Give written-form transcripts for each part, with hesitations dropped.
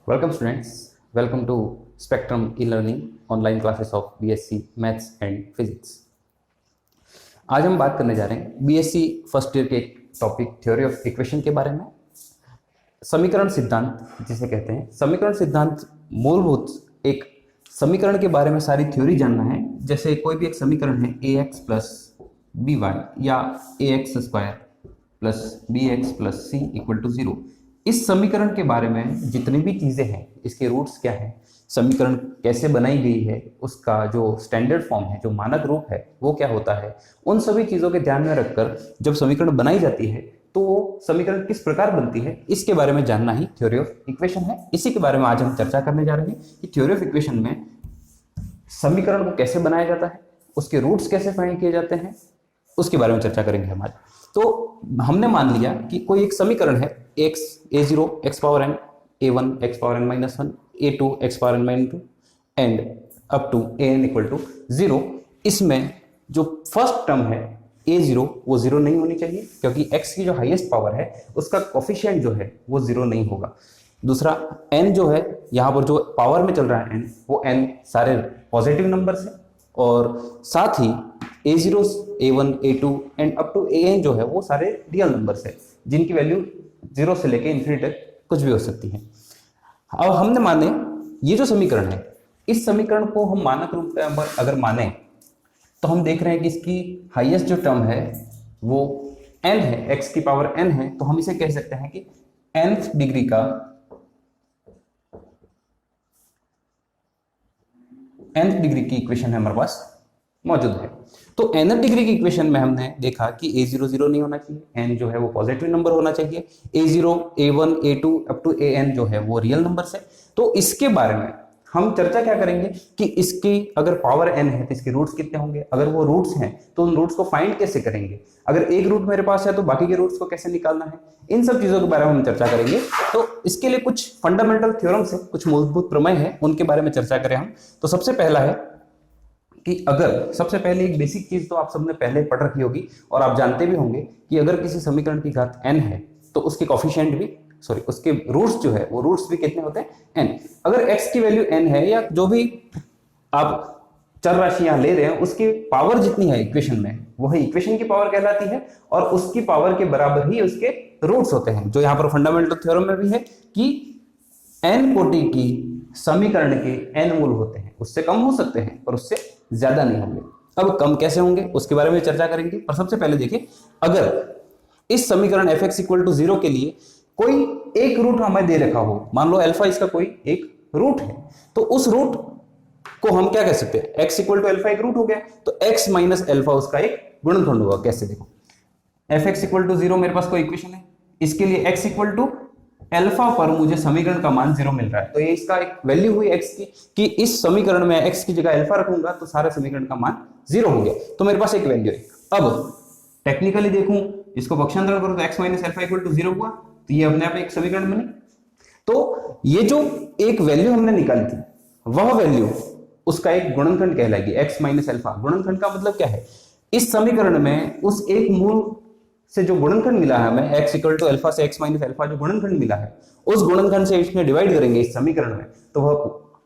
Welcome students, welcome to Spectrum e-learning online classes of BSc Maths and Physics। आज हम बात करने जा रहे हैं BSc फर्स्ट ईयर के एक टॉपिक थ्योरी ऑफ इक्वेशन के बारे में। समीकरण सिद्धांत जिसे कहते हैं, समीकरण सिद्धांत मूलभूत एक समीकरण के बारे में सारी थ्योरी जानना है। जैसे कोई भी एक समीकरण है ax प्लस बी वाई या ax square plus b x plus c equal to 0। इस समीकरण के बारे में जितनी भी चीज़ें हैं, इसके रूट्स क्या हैं, समीकरण कैसे बनाई गई है, उसका जो स्टैंडर्ड फॉर्म है, जो मानक रूप है वो क्या होता है, उन सभी चीज़ों के ध्यान में रखकर जब समीकरण बनाई जाती है तो वो समीकरण किस प्रकार बनती है, इसके बारे में जानना ही थ्योरी ऑफ इक्वेशन है। इसी के बारे में आज हम चर्चा करने जा रहे हैं कि थ्योरी ऑफ इक्वेशन में समीकरण को कैसे बनाया जाता है, उसके रूट्स कैसे फाइंड किए जाते हैं, उसके बारे में चर्चा करेंगे हम आज। तो हमने मान लिया कि कोई एक समीकरण है x a0 x power n a1 x power n minus 1 a2 x power n minus 2 and up to an equal to 0। इसमें जो फर्स्ट टर्म है a0 वो 0 नहीं होनी चाहिए, क्योंकि x की जो हाईएस्ट पावर है उसका कोफिशिएंट जो है वो 0 नहीं होगा। दूसरा n जो है, यहाँ पर जो पावर में चल रहा है n, वो n सारे पॉजिटिव नंबर्स है, और साथ ही a0 a1 a2 and up to an जो है वो सारे रियल नंबर्स है, जिनकी वैल्यू 0 से लेके इन्फिनिटी तक कुछ भी हो सकती है। अब हमने माने ये जो समीकरण है, इस समीकरण को हम मानक रूप में अगर माने तो हम देख रहे हैं कि इसकी हाईएस्ट जो टर्म है वो n है, x की पावर n है, तो हम इसे कह सकते हैं कि nth डिग्री का nth डिग्री की इक्वेशन है हमारे पास मौजूद है। तो nth डिग्री की इक्वेशन में हमने देखा कि a0 0 नहीं होना चाहिए, n जो है वो पॉजिटिव नंबर होना चाहिए, a0 a1 a2 up to an जो है वो रियल नंबर्स है। तो इसके बारे में हम चर्चा क्या करेंगे कि इसकी अगर पावर n है तो इसके रूट्स कितने होंगे, अगर वो रूट्स हैं तो उन रूट्स को फाइंड कैसे करेंगे, अगर एक रूट मेरे पास है तो बाकी के रूट्स को कैसे निकालना है, इन सब चीजों के बारे में हम चर्चा करेंगे। तो इसके लिए कुछ फंडामेंटल थ्योरम्स है, कुछ मूलभूत प्रमेय है, उनके बारे में चर्चा करें हम। तो सबसे पहला है कि अगर सबसे पहले एक बेसिक चीज तो आप सबने पहले पढ़ रखी होगी और आप जानते भी होंगे कि अगर किसी समीकरण की घात n है तो उसके कोफिशिएंट भी उसके रूट्स जो है वो रूट्स भी कितने होते हैं, n। अगर x की वैल्यू n है या जो भी आप चर राशि यहाँ ले रहे हैं उसकी पावर जितनी है इक्वेशन में, वही इक्वेशन की पावर कहलाती है, और उसकी पावर के बराबर ही उसके रूट्स होते हैं, जो यहाँ पर फंडामेंटल थ्योरम में भी है कि n कोटि की समीकरण के n मूल होते हैं, उससे कम हो सकते हैं पर उससे ज्यादा नहीं होंगे। अब कम कैसे होंगे उसके बारे में चर्चा करेंगे, पर सबसे पहले देखिए, अगर इस समीकरण fx इक्वल टू 0 के लिए कोई एक रूट हमें दे रखा हो, मान लो अल्फा इसका कोई एक रूट है, तो उस रूट को हम क्या कह सकते हैं, x इक्वल टू अल्फा एक रूट हो गया, तो x माइनस अल्फा उसका एक गुणनखंड होगा। कैसे, देखो fx इक्वल टू 0 मेरे पास कोई इक्वेशन है, इसके लिए x इक्वल टू अल्फा पर मुझे समीकरण का मान 0 मिल रहा है, तो ये इसका एक वैल्यू हुई x की कि इस समीकरण में x की जगह अल्फा रखूंगा तो सारे समीकरण का मान 0 हो गया, तो मेरे पास एक वैल्यू है। अब टेक्निकली देखूं, इसको पक्षांतरण करूं तो x minus alpha equal to 0 हुआ, तो ये अपने आप एक समीकरण बनी। तो ये जो एक वैल्यू हमने निकाली थी, वह वैल्यू उसका एक गुणनखंड कहलाएगी, x माइनस अल्फा। गुणनखंड का मतलब क्या है, इस समीकरण में उस एक मूल से जो गुणनखंड मिला है हमें, x इक्वल टू अल्फा से x माइनस अल्फा जो गुणनखंड मिला है, उस गुणनखंड से इसमें डिवाइड करेंगे इस समीकरण में, तो वह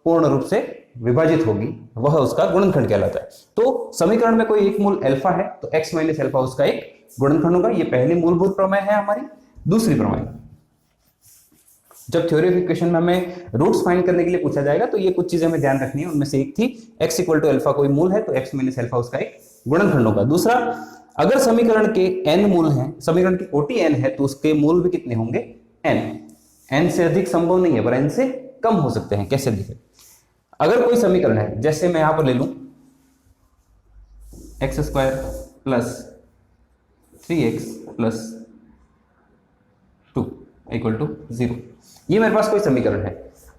पूर्ण रूप से विभाजित होगी, वह उसका गुणनखंड कहलाता है। तो समीकरण में कोई एक मूल अल्फा है तो x माइनस अल्फा उसका एक गुणनखंड होगा। ये पहली मूलभूत प्रमेय है हमारी। दूसरी प्रमेय, जब थ्योरी ऑफ इक्वेशन में हमें रूट्स फाइंड करने के लिए पूछा जाएगा तो ये कुछ चीजें हमें ध्यान रखनी है, उनमें से एक थी x इक्वल टू अल्फा कोई मूल है तो x माइनस अल्फा उसका एक गुणनखंड होगा। दूसरा, अगर समीकरण के n मूल हैं, समीकरण की कोटि n है, तो उसके मूल भी कितने होंगे, n से अधिक संभव नहीं है पर n से कम हो सकते हैं। कैसे देखें, अगर कोई समीकरण है, जैसे मैं यहां पर ले लूं x square plus 3x plus 2 equal to 0, ये मेरे पास कोई समीकरण है।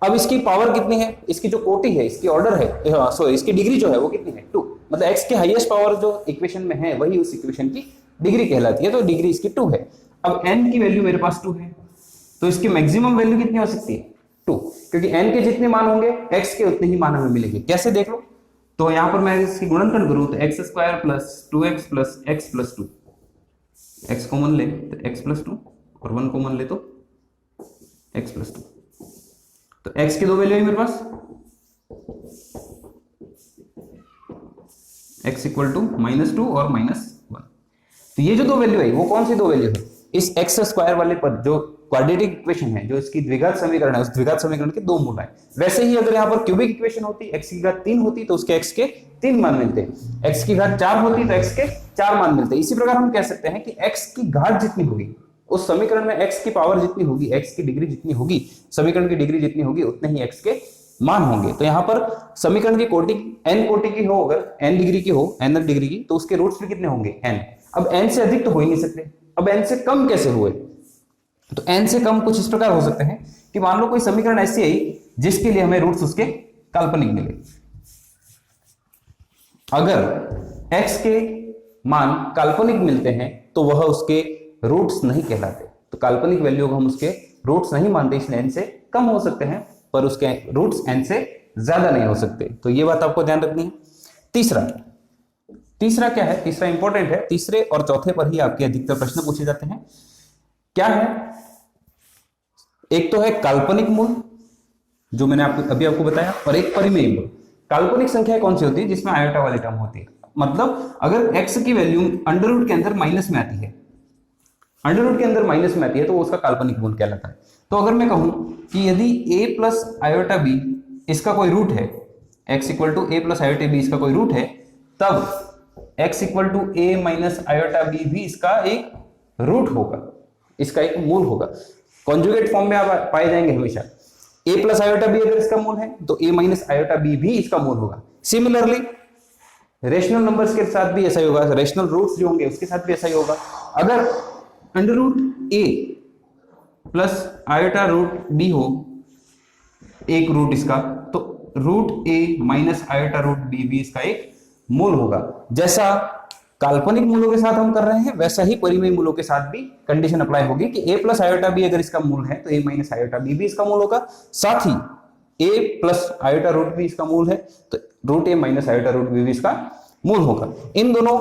अब इसकी पावर कितनी है, इसकी जो कोटि है, इसकी ऑर्डर है, सॉरी इसकी डिग्री जो है वो कितनी है, 2। मतलब x की हाईएस्ट पावर जो इक्वेशन में है वही उस इक्वेशन की डिग्री कहलाती है, तो डिग्री इसकी 2 है। अब n की वैल्यू मेरे पास 2 है, तो इसकी मैक्सिमम वैल्यू कितनी हो सकती है, 2, क्योंकि n के जितने मान होंगे x के उतने ही मान हमें मिलेंगे। कैसे, देख लो, तो यहां पर मैं इसकी गुणनखंड करूं तो x square plus 2x plus x plus 2, x common ले तो x प्लस 2 और 1 कॉमन ले तो x प्लस 2, तो x की दो वैल्यू है मेरे पास, x इक्वल टू -2 और -1। तो ये जो दो वैल्यू है वो कौन सी दो वैल्यू है, इस एक्स स्क्वायर वाले पद जो क्वाड्रेटिक इक्वेशन है, जो इसकी द्विघात समीकरण है, उस द्विघात समीकरण के दो मूल है। वैसे ही अगर यहाँ पर क्यूबिक इक्वेशन होती, x की घात 3 होती तो उसके x के 3 मान मिलते, x की घात 4 होती तो x के 4 मान मिलते। इसी प्रकार हम कह सकते हैं कि x की घात जितनी होगी उस समीकरण में, x की पावर जितनी होगी, x की डिग्री जितनी होगी, समीकरण की डिग्री जितनी होगी, उतने ही x के मान होंगे। तो यहाँ पर समीकरण की कोटि n कोटि की हो, अगर n डिग्री की हो, n डिग्री की, तो उसके रूट्स भी कितने होंगे, n। अब n से अधिक तो हो ही नहीं सकते, अब n से कम कैसे हुए, तो n से कम कुछ इस प्रकार हो सकते हैं कि मान लो कोई समीकरण ऐसी आई जिसके लिए हमें रूट्स उसके काल्पनिक मिले। अगर x के मान काल्पनिक मिलते हैं तो वह उसके रूट्स नहीं कहलाते, तो काल्पनिक वैल्यू को हम उसके रूट्स नहीं मानते, इसलिए n से कम हो सकते हैं पर उसके रूट्स n से ज्यादा नहीं हो सकते। तो ये बात आपको ध्यान रखनी है। तीसरा क्या है, तीसरा इंपॉर्टेंट है, तीसरे और चौथे पर ही आपके अधिकतर प्रश्न पूछे जाते हैं। क्या है, एक तो है काल्पनिक मूल जो मैंने अभी आपको बताया, और एक परिमेय मूल। काल्पनिक संख्या कौन सी होती है, जिसमें आयोटा वाली टर्म होती है, मतलब अगर x की वैल्यू अंडर रूट के अंदर माइनस में आती है, अंडर रूट के अंदर माइनस में आती है, तो उसका काल्पनिक मूल कहलाता है। तो अगर मैं कहूं कि यदि a प्लस आयोटा b इसका कोई रूट है, x equal to a plus iota b इसका कोई रूट है, तब x equal to a minus iota b भी इसका एक रूट होगा, इसका एक मूल होगा। कॉन्जुगेट फॉर्म में आप पाए जाएंगे हमेशा। a प्लस आयोटा b अगर इसका मूल है तो a माइनस आयोटा b भी इसका मूल होगा। सिमिलरली रेशनल नंबर्स के साथ भी ऐसा ही होगा, रेशनल रूट्स जो होंगे उसके साथ भी ऐसा ही होगा। अगर under root a plus iota root b हो एक रूट इसका, तो root a minus iota root b भी इसका एक मूल होगा। जैसा काल्पनिक मूलों के साथ हम कर रहे हैं, वैसा ही परिमेय मूलों के साथ भी कंडीशन अप्लाई होगी कि a प्लस आयोटा b अगर इसका मूल है तो a माइनस आयोटा b भी इसका मूल होगा, साथ ही a प्लस आयोटा रूट भी इसका मूल है तो root a minus iota root b भी इसका मूल होगा। इन दोनों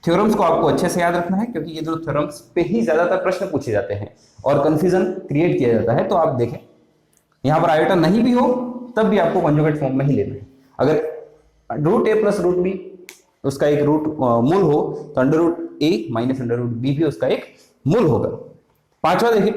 थ्योरम्स को आपको अच्छे से याद रखना है, क्योंकि ये दोनों थ्योरम्स पे ही ज्यादातर प्रश्न पूछे जाते हैं और कंफ्यूजन क्रिएट किया जाता है। तो आप देखें, यहां पर आयोटा नहीं भी हो तब भी आपको कॉन्जुगेट फॉर्म में ही लेना है। अगर root a plus root b उसका एक रूट मूल हो तो under root a minus under root b भी उसका एक मूल होगा। पांचवा देखिए,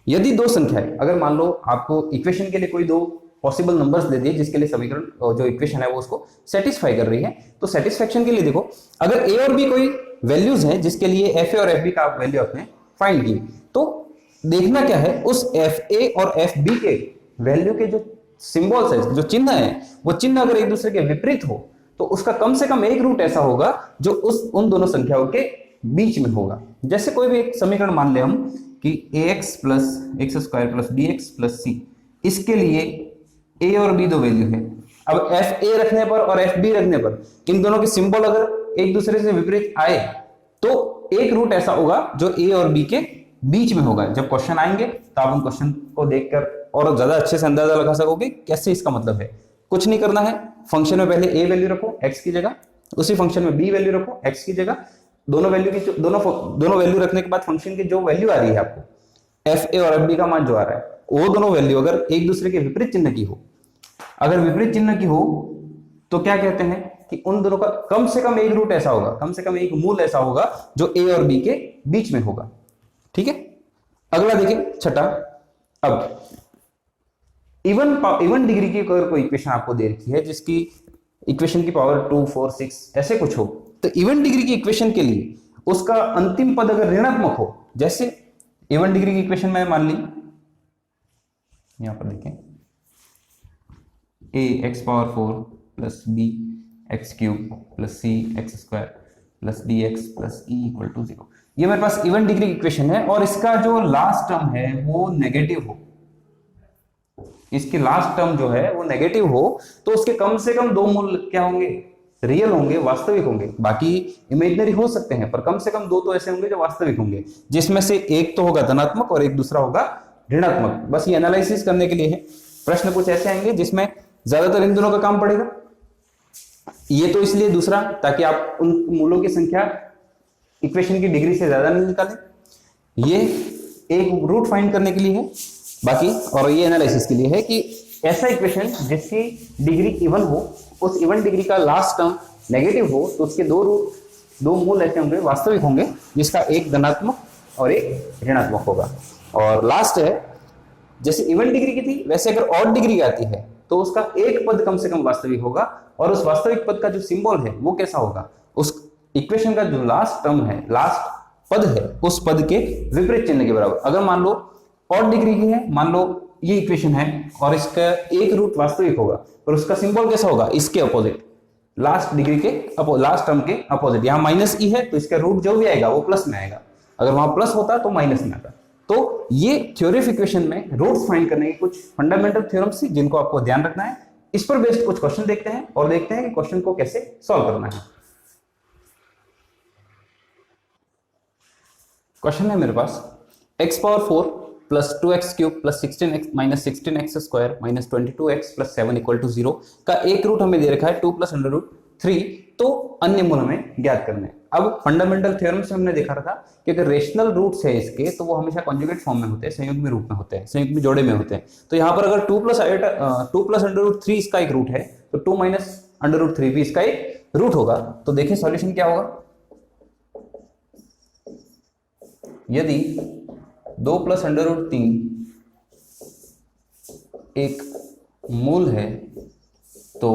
यदि दो संख्याएं, अगर मान लो आपको इक्वेशन के लिए कोई दो पॉसिबल नंबर्स दे दिए जिसके लिए समीकरण जो इक्वेशन है वो उसको सेटिस्फाई कर रही है, तो सेटिस्फेक्शन के लिए देखो, अगर a और b कोई वैल्यूज हैं जिसके लिए fa और fb का वैल्यू आपने फाइंड की, तो देखना क्या है, उस fa और fb के वैल्यू के जो सिंबल्स है, जो चिन्ह है, वो चिन्ह अगर एक दूसरे के विपरीत हो तो उसका कम से कम एक रूट ऐसा होगा जो उन दोनों संख्याओं के बीच में होगा। जैसे कोई भी एक समीकरण मान ले हम कि ax plus x square plus bx plus c, इसके लिए a और b दो वैल्यू है। अब fa रखने पर और fb रखने पर इन दोनों के सिंबल अगर एक दूसरे से विपरीत आए तो एक रूट ऐसा होगा जो a और b के बीच में होगा। जब क्वेश्चन आएंगे तो आप उन क्वेश्चन को देखकर और ज्यादा अच्छे से अंदाजा लगा सकोगे कैसे इसका मतलब है। कुछ नहीं करना है, फंक्शन में पहले a वैल्यू रखो x की जगह, उसी फंक्शन में b वैल्यू रखो x की जगह, दोनों वैल्यू की दोनों वैल्यू रखने के बाद फंक्शन की जो वैल्यू आ रही है आपको fa और fb का मान जो आ रहा है, वो दोनों वैल्यू अगर एक दूसरे के विपरीत चिन्ह की हो, अगर विपरीत चिन्ह की हो तो क्या कहते हैं कि उन दोनों का कम से कम एक रूट ऐसा होगा, कम से कम एक मूल ऐसा होगा जो a और b के बीच में होगा। ठीक है, अगला देखिए छठा। अब इवन डिग्री की अगर कोई इक्वेशन आपको दे रखी है जिसकी इक्वेशन की पावर 2, 4, 6 ऐसे कुछ हो, तो इवन डिग्री की इक्वेशन के लिए उसका अंतिम पद अगर ऋणात्मक हो, जैसे इवन डिग्री की इक्वेशन में मान ली, यहां पर देखें a x power 4 plus b x cube plus c x square plus dx plus e equal to 0, ये मेरे पास इवन डिग्री की इक्वेशन है और इसका जो लास्ट टर्म है वो नेगेटिव हो, इसके लास्ट टर्म जो है वो नेगेटिव हो, तो उसके कम से कम दो मूल क्या होंगे, रियल होंगे, वास्तविक होंगे। बाकी इमेजिनरी हो सकते हैं पर कम से कम दो तो ऐसे होंगे जो वास्तविक होंगे, जिसमें से एक तो होगा धनात्मक और एक दूसरा होगा ऋणात्मक। बस ये एनालिसिस करने के लिए है। प्रश्न कुछ ऐसे आएंगे जिसमें ज्यादातर इन दोनों का काम पड़ेगा। ये तो इसलिए दूसरा, ताकि आप उन मूलों की संख्या इक्वेशन की डिग्री से ज्यादा नहीं निकालें। ये एक रूट फाइंड करने के लिए है बाकी और ये एनालिसिस के लिए है कि ऐसा इक्वेशन जिसकी डिग्री इवन हो, उस इवन डिग्री का लास्ट टर्म नेगेटिव हो, तो उसके दो मूल ऐसे होंगे वास्तविक होंगे जिसका एक धनात्मक और एक ऋणात्मक होगा। और लास्ट है, जैसे इवन डिग्री की थी वैसे अगर ऑड डिग्री की आती है तो उसका एक पद कम से कम वास्तविक होगा, और उस वास्तविक पद का जो सिंबल है वो कैसा होगा, उस इक्वेशन का जो लास्ट टर्म है, लास्ट पद है, उस पद के विपरीत चिन्ह के बराबर। अगर मान लो ऑड डिग्री की है, मान लो ये इक्वेशन है और इसका एक रूट वास्तविक होगा, पर उसका सिंबल कैसा होगा, इसके अपोजिट, लास्ट डिग्री के लास्ट टर्म के अपोजिट। यहां माइनस ई है तो इसका रूट जो भी आएगा वो प्लस में आएगा, अगर वहां प्लस होता तो माइनस में आता। तो ये थ्योरी ऑफ इक्वेशन में रूट्स फाइंड करने की कुछ फंडामेंटल थ्योरम्स थी जिनको आपको ध्यान रखना है। इस पर बेस्ड कुछ क्वेश्चन देखते हैं और देखते हैं कि क्वेश्चन को कैसे सॉल्व करना है। क्वेश्चन है मेरे पास x power 4 plus 2x cube plus 16x minus 16x square minus 22x plus 7 equal to 0 का एक रूट हमें दे रखा है 2 प्लस अंडर रूट 3, तो अन्य मूल हमें ज्ञात करने हैं। अब फंडामेंटल थ्योरम से हमने देखा था कि अगर रेशनल रूट्स है इसके तो वो हमेशा कॉन्जुगेट फॉर्म में होते हैं, संयुग्मी रूप में होते हैं, संयुग्मी जोड़े में होते हैं। तो यहाँ पर अगर 2 प्लस अंडर रूट 3 इसका एक रूट है तो 2 माइनस अंडर रूट 3 भी इसका एक रूट होगा। तो देखिए सॉल्यूशन क्या होगा। यदि 2 प्लस अंडर रूट 3 एक मूल है तो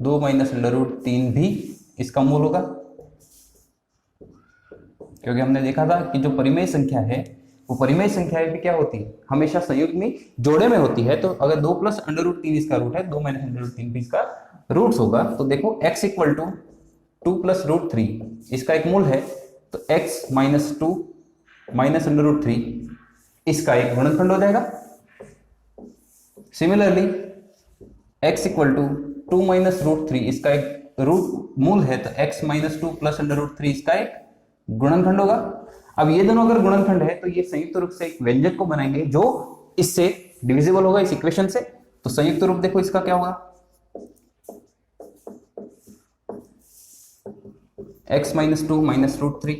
2 माइनस अंडर रूट 3 भी इसका मूल होगा, क्योंकि हमने देखा था कि जो परिमेय संख्या है वो परिमेय संख्या भी क्या होती है, हमेशा संयुग्मी जोड़े में होती है। तो अगर 2 प्लस अंडर रूट 3 इसका रूट है, 2 माइनस अंडर रूट 3 भी इसका रूट्स होगा। तो देखो x equal to 2 plus root 3 इसका एक मूल है, तो x minus 2 minus under root 3 इसका एक गुणनखंड हो जाएगा। Similarly x equal to 2 minus root 3 इसका एक रूट मूल है, तो x minus 2 plus under root 3 इसका एक गुणनखंड होगा। अब ये दोनों अगर गुणनखंड है तो ये संयुक्त रूप से एक व्यंजक को बनाएंगे जो इससे डिविजिबल होगा, इस इक्वेशन से। तो संयुक्त रूप देखो इसका क्या होगा, x minus 2 minus root 3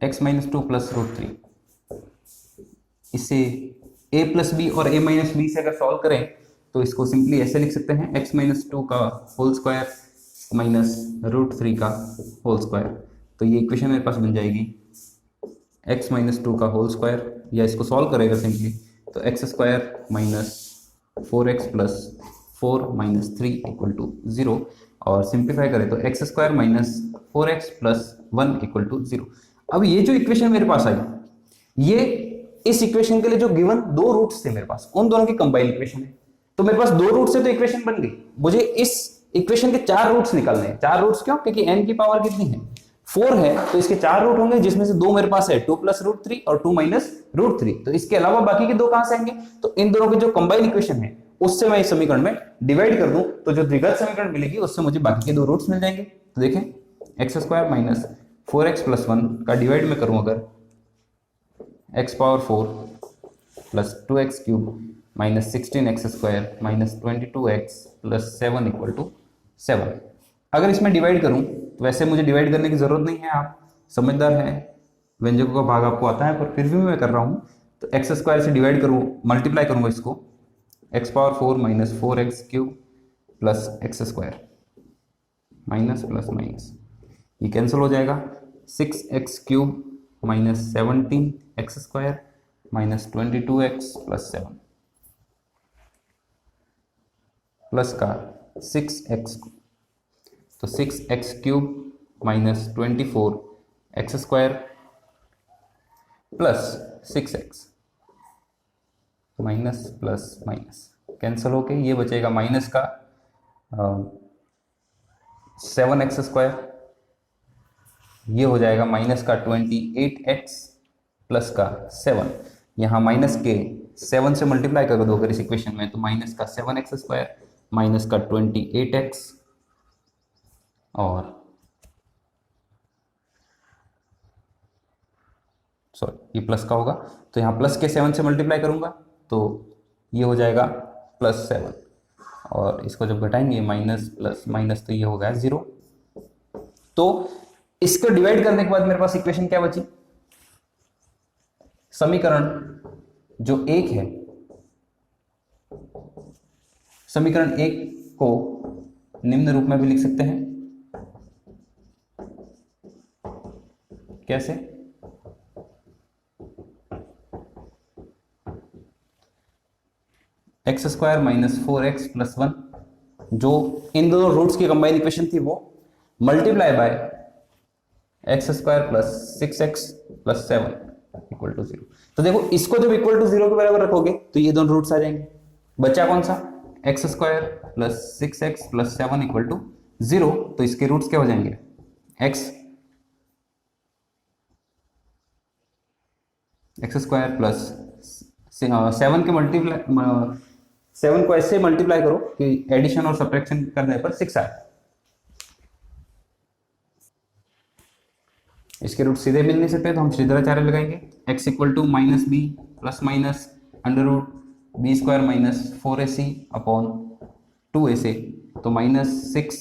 x minus 2 plus root 3। इससे a प्लस बी और a माइनस बी से अगर सॉल्व करें तो इसको सिंपली ऐसे लिख सकते हैं, x माइनस 2 का होल स्क्वायर माइनस रूट 3 का होल स्क्वायर। तो ये इक्वेशन मेरे पास बन जाएगी x माइनस 2 का होल स्क्वायर, या इसको सॉल्व करेगा सिंपली तो x square minus 4x plus 4 minus 3 equal to 0, और सिंप्लीफाई करें तो x square minus 4x plus 1 equal to 0। अब ये जो इक्वेशन मेरे पास आई, ये इस इक्वेशन के लिए जो गिवन दो रूट्स थे मेरे पास, उन दोनों की कंबाइंड इक्वेशन है। तो मेरे पास दो रूट से तो इक्वेशन बन गई, मुझे इस इक्वेशन के चार रूट्स निकालने हैं। चार रूट्स क्यों, क्योंकि n की पावर कितनी है 4 है, तो इसके चार रूट होंगे जिसमें से दो मेरे पास है 2 प्लस रूट 3 और 2 माइनस रूट 3। तो इसके अलावा बाकी के दो कहां से आएंगे, तो इन दोनों की जो कंबाइंड इक्वेशन है उससे मैं इस समीकरण में डिवाइड कर दूं तो जो द्विघात समीकरण मिलेगी उससे मुझे बाकी के दो रूट्स मिल जाएंगे। तो देखें x square minus 4x plus 1 का डिवाइड में करूं अगर x power 4 plus 2x cube minus 16x square minus 22x plus 7 equal to 7। अगर इसमें डिवाइड करूं तो वैसे मुझे डिवाइड करने की जरूरत नहीं है, आप समझदार हैं, व्यंजकों का भाग आपको आता है, पर फिर भी मैं कर रहा हूं। तो एक्स स्क्वायर से डिवाइड करूं, मल्टीप्लाई करूंगा इसको, x power 4 minus 4x cube plus x square minus plus minus, ये कैंसिल हो जाएगा। 6x cube minus 17x square minus 22x plus 7 plus का 6x, तो 6x cube minus 24x square plus 6x minus plus minus cancel होके ये बचेगा minus का 7x square, ये हो जाएगा माइनस का 28x प्लस का 7। यहाँ माइनस के 7 से मल्टीप्लाई कर दो अगर इस इक्वेशन में, तो माइनस का 7x स्क्वायर माइनस का 28x और सॉरी ये प्लस का होगा, तो यहाँ प्लस के 7 से मल्टीप्लाई करूंगा तो ये हो जाएगा प्लस 7, और इसको जब घटाएंगे माइनस प्लस माइनस तो ये हो गया 0। तो इसको डिवाइड करने के बाद मेरे पास इक्वेशन क्या बची, समीकरण जो एक है, समीकरण एक को निम्न रूप में भी लिख सकते हैं। कैसे? X square minus 4x plus 1, जो इन दोनों रूट्स की कंबाइन इक्वेशन थी, वो multiply by x square plus 6x plus 7 equal to 0। तो देखो, इसको जब इक्वल टू 0 के बराबर रखोगे तो ये दोनों रूट्स आ जाएंगे। बचा कौन सा? X square plus 6x plus 7 equal to 0। तो इसके रूट्स क्या हो जाएंगे? एक्स स्क्वायर प्लस 7 के मल्टीप्लाई 7 को ऐसे मल्टीप्लाई करो कि एडिशन और सब्ट्रैक्शन करने पर 6 आए। इसके रूट सीधे मिल नहीं सकते तो हम श्रीधराचार्य लगाएंगे। x equal to minus b plus minus under root b square minus 4ac upon 2ac, तो minus 6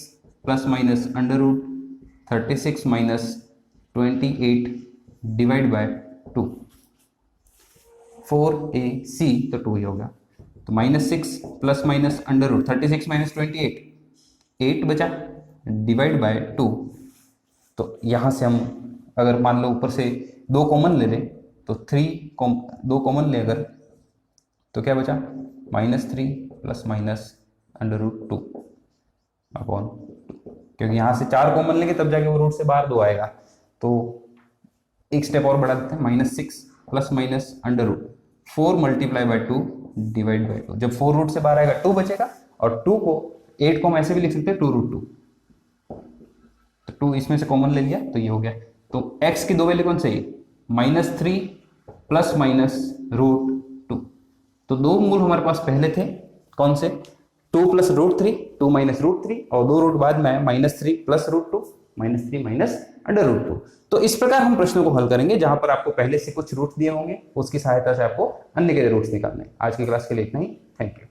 plus minus under root 36 minus 28 divide by 2, 4ac तो 2 ही होगा। तो minus 6 plus minus under root 36 minus 28, 8 बचा डिवाइड बाय 2। तो यहां से हम अगर मान लो ऊपर से 2 कॉमन ले लें तो 2 कॉमन ले अगर, तो क्या बचा? Minus 3 plus minus under root 2 upon 2, क्योंकि यहां से 4 कॉमन लेंगे तब जाके वो रूट से बाहर 2 आएगा। तो एक स्टेप और बढ़ा देते हैं, minus 6 plus minus under root 4 multiply by 2 divide by 2। जब 4 रूट से बाहर आएगा 2 बचेगा, और 2 को 8 को हम ऐसे भी लिख सकते हैं 2 रूट 2, तो 2 इसमें से कॉमन ले लिया तो ये हो गया। तो x की 2 वैल्यू कौन सी? Minus 3 plus minus root 2। तो 2 मूल हमारे पास पहले थे, कौन से? 2 प्लस रूट 3, 2 माइनस रूट 3, और 2 रूट बाद में minus 3 plus root 2, minus 3 minus under root 2। तो इस प्रकार हम प्रश्नों को हल करेंगे जहां पर आपको पहले से कुछ रूट्स दिए होंगे, उसकी सहायता से आपको अन्य के रूट्स निकालने। आज की क्लास के लिए इतना ही। Thank you.